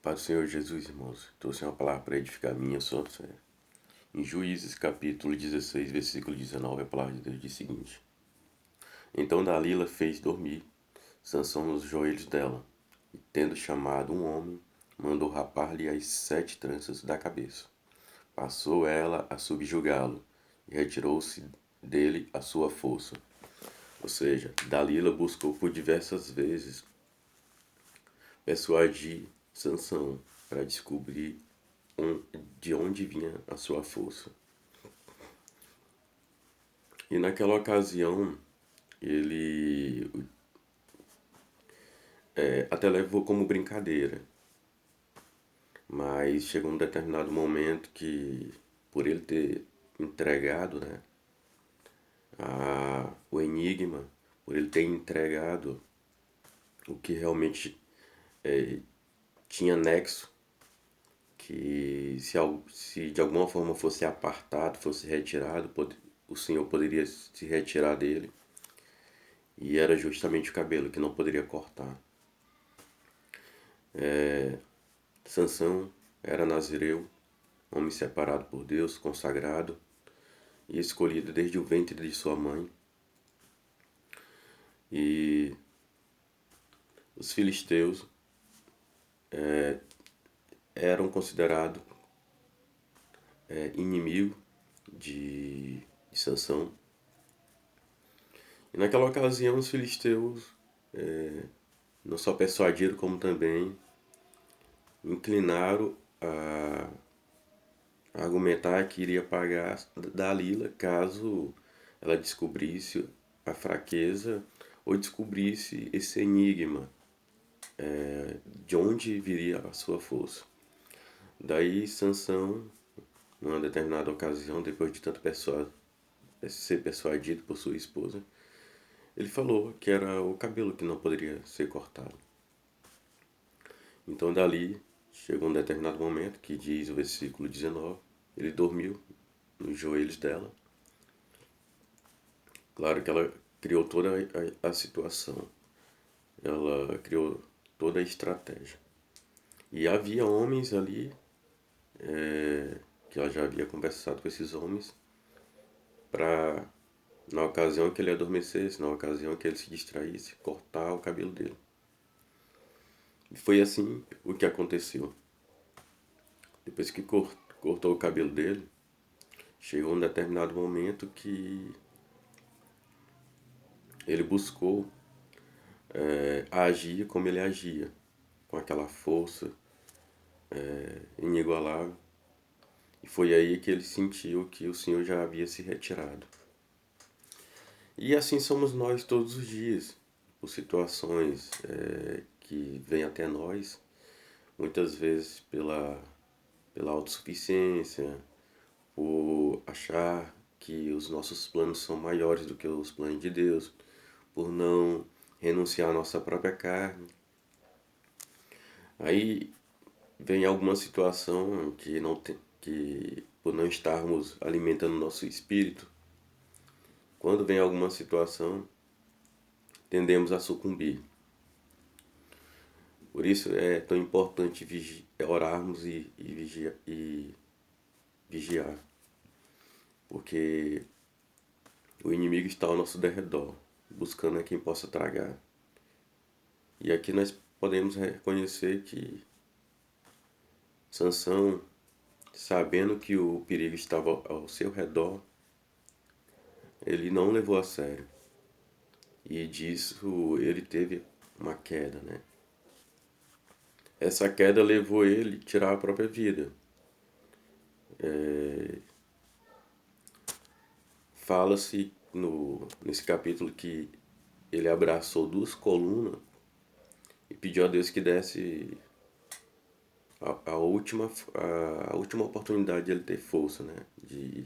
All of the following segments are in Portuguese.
Para o Senhor Jesus, irmãos, trouxe uma palavra para edificar a minha sua fé. Em Juízes capítulo 16, versículo 19, a palavra de Deus diz o seguinte: Então Dalila fez dormir Sansão nos joelhos dela, e tendo chamado um homem, mandou rapar-lhe as 7 tranças da cabeça. Passou ela a subjugá-lo, e retirou-se dele a sua força. Ou seja, Dalila buscou por diversas vezes persuadir Sansão para descobrir de onde vinha a sua força. E naquela ocasião, ele até levou como brincadeira, mas chegou um determinado momento que, por ele ter entregado, né, o enigma, por ele ter entregado o que realmente tinha nexo, que se de alguma forma fosse apartado, fosse retirado, o Senhor poderia se retirar dele. E era justamente o cabelo que não poderia cortar. Sansão era nazireu, homem separado por Deus, consagrado e escolhido desde o ventre de sua mãe. E os filisteus eram considerados inimigo de Sansão. E naquela ocasião os filisteus não só persuadiram, como também inclinaram a argumentar que iria pagar Dalila caso ela descobrisse a fraqueza ou descobrisse esse enigma, de onde viria a sua força. Daí Sansão, numa determinada ocasião, depois de tanto ser persuadido por sua esposa, ele falou que era o cabelo que não poderia ser cortado. Então dali chegou um determinado momento que diz o versículo 19, ele dormiu nos joelhos dela. Claro que ela criou toda a situação, ela criou toda a estratégia. E havia homens ali, que ela já havia conversado com esses homens, para, na ocasião que ele adormecesse, na ocasião que ele se distraísse, cortar o cabelo dele. E foi assim o que aconteceu. Depois que cortou o cabelo dele, chegou um determinado momento que ele buscou agir como ele agia, com aquela força inigualável. E foi aí que ele sentiu que o Senhor já havia se retirado. E assim somos nós todos os dias, por situações que vêm até nós, muitas vezes pela autossuficiência, por achar que os nossos planos são maiores do que os planos de Deus, por não renunciar à nossa própria carne. Aí vem alguma situação que por não estarmos alimentando nosso espírito, quando vem alguma situação, tendemos a sucumbir. Por isso é tão importante orarmos e vigiar, porque o inimigo está ao nosso derredor, buscando a quem possa tragar. E aqui nós podemos reconhecer que Sansão, sabendo que o perigo estava ao seu redor, ele não levou a sério. E disso ele teve uma queda, né? Essa queda levou ele a tirar a própria vida. Fala-se nesse capítulo que ele abraçou 2 colunas e pediu a Deus que desse a última oportunidade de ele ter força, né? E,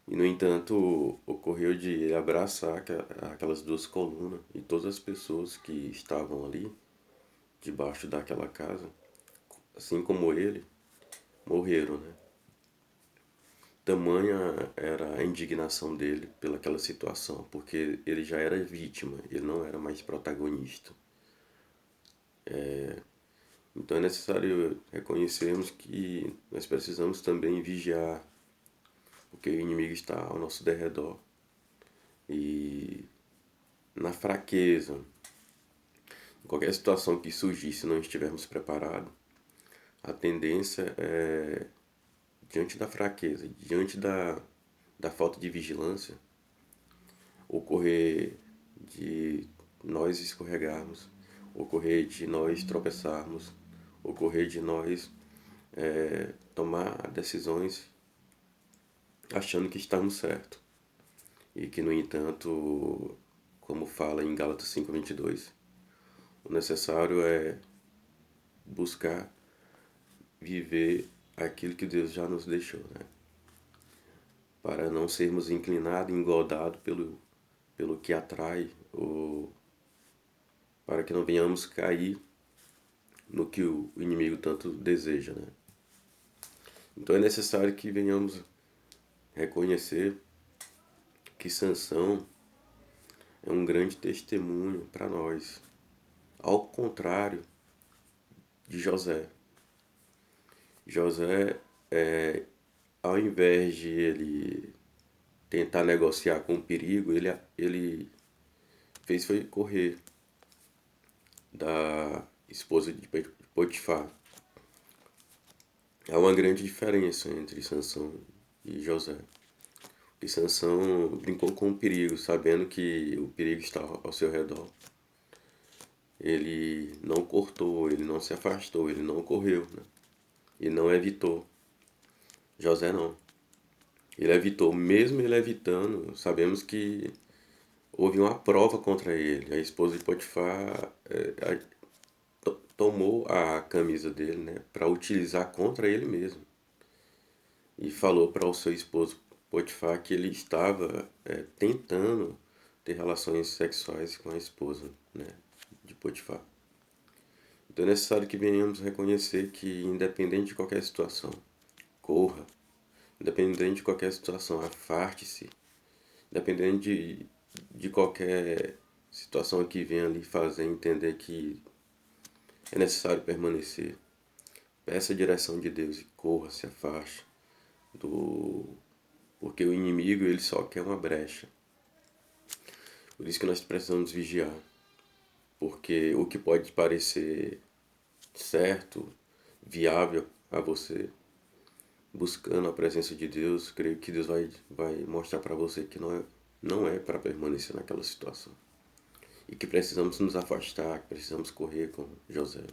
no entanto, ocorreu de ele abraçar aquelas 2 colunas e todas as pessoas que estavam ali, debaixo daquela casa, assim como ele, morreram, né? Tamanha era a indignação dele pelaquela situação, porque ele já era vítima, ele não era mais protagonista. Então é necessário reconhecermos que nós precisamos também vigiar, porque o inimigo está ao nosso derredor. E na fraqueza, em qualquer situação que surgir, se não estivermos preparados, a tendência é, diante da fraqueza, diante da falta de vigilância, ocorrer de nós escorregarmos, ocorrer de nós tropeçarmos, ocorrer de nós tomar decisões achando que estamos certos. E que, no entanto, como fala em Gálatas 5:22, o necessário é buscar viver aquilo que Deus já nos deixou, né? Para não sermos inclinados e engordados pelo que atrai, ou para que não venhamos cair no que o inimigo tanto deseja, né? Então é necessário que venhamos reconhecer que Sansão é um grande testemunho para nós, ao contrário de José. José, ao invés de ele tentar negociar com o perigo, ele fez foi correr da esposa de Potifar. Há uma grande diferença entre Sansão e José. E Sansão brincou com o perigo, sabendo que o perigo estava ao seu redor. Ele não cortou, ele não se afastou, ele não correu, né? E não evitou. José não. Ele evitou, mesmo ele evitando, sabemos que houve uma prova contra ele. A esposa de Potifar tomou a camisa dele, né, para utilizar contra ele mesmo. E falou para o seu esposo Potifar que ele estava tentando ter relações sexuais com a esposa, né, de Potifar. Então é necessário que venhamos reconhecer que, independente de qualquer situação, corra. Independente de qualquer situação, afaste-se. Independente de qualquer situação que venha lhe fazer entender que é necessário permanecer. Peça a direção de Deus e corra, se afaste. Porque o inimigo ele só quer uma brecha. Por isso que nós precisamos vigiar. Porque o que pode parecer certo, viável a você, buscando a presença de Deus, creio que Deus vai mostrar para você que não é para permanecer naquela situação. E que precisamos nos afastar, que precisamos correr com José.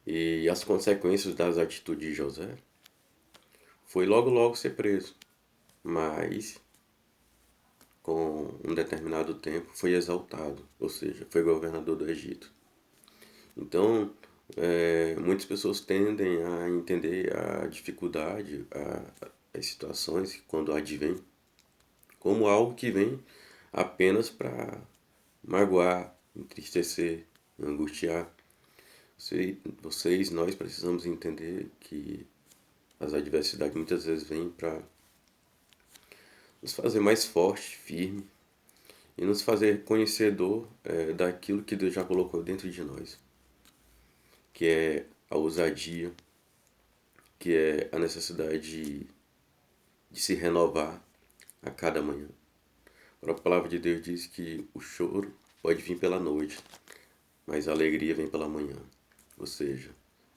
E as consequências das atitudes de José foi logo ser preso. Mas, com um determinado tempo, foi exaltado, ou seja, foi governador do Egito. Então, muitas pessoas tendem a entender a dificuldade, as situações, quando advém, como algo que vem apenas para magoar, entristecer, angustiar. Nós precisamos entender que as adversidades muitas vezes vêm para nos fazer mais forte, firme e nos fazer conhecedor daquilo que Deus já colocou dentro de nós, que é a ousadia, que é a necessidade de se renovar a cada manhã. A palavra de Deus diz que o choro pode vir pela noite, mas a alegria vem pela manhã. Ou seja,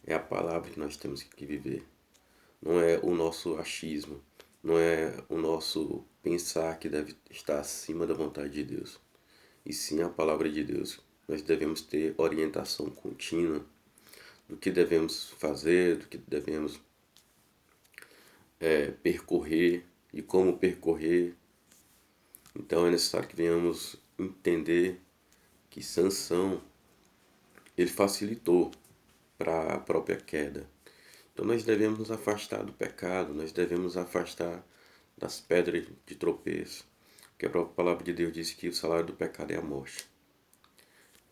é a palavra que nós temos que viver. Não é o nosso achismo, não é o nosso pensar que deve estar acima da vontade de Deus. E sim a palavra de Deus. Nós devemos ter orientação contínua do que devemos fazer, do que devemos percorrer e como percorrer. Então é necessário que venhamos entender que Sansão ele facilitou para a própria queda. Então nós devemos nos afastar do pecado, nós devemos nos afastar das pedras de tropeço, porque a própria palavra de Deus diz que o salário do pecado é a morte.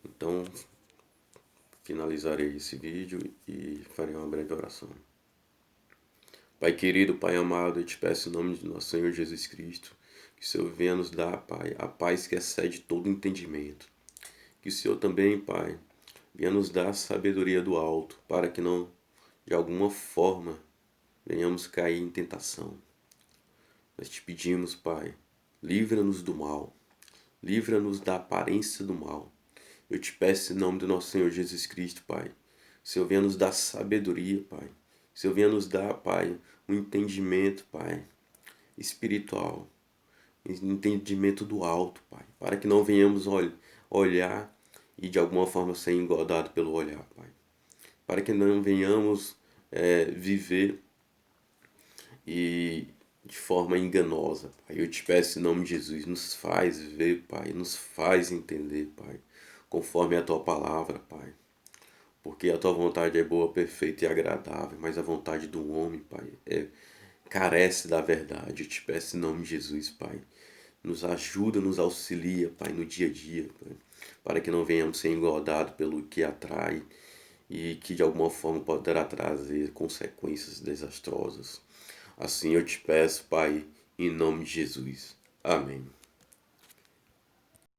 Então finalizarei esse vídeo e farei uma breve oração. Pai querido, Pai amado, eu te peço em nome de nosso Senhor Jesus Cristo, que o Senhor venha nos dar, Pai, a paz que excede todo entendimento. que o Senhor também, Pai, venha nos dar a sabedoria do alto, para que não, de alguma forma, venhamos cair em tentação. Nós te pedimos, Pai, livra-nos do mal, livra-nos da aparência do mal. Eu te peço em nome do nosso Senhor Jesus Cristo, Pai. Senhor, venha nos dar sabedoria, Pai. Senhor, venha nos dar, Pai, um entendimento, Pai, espiritual, entendimento do alto, Pai, para que não venhamos olhar e de alguma forma ser engodado pelo olhar, Pai. Para que não venhamos viver e de forma enganosa, Pai. Eu te peço em nome de Jesus, nos faz ver, Pai, nos faz entender, Pai, conforme a Tua palavra, Pai. Porque a Tua vontade é boa, perfeita e agradável, mas a vontade do homem, Pai, carece da verdade. Eu te peço em nome de Jesus, Pai. Nos ajuda, nos auxilia, Pai, no dia a dia, Pai, para que não venhamos ser engordados pelo que atrai e que de alguma forma poderá trazer consequências desastrosas. Assim eu te peço, Pai, em nome de Jesus. Amém.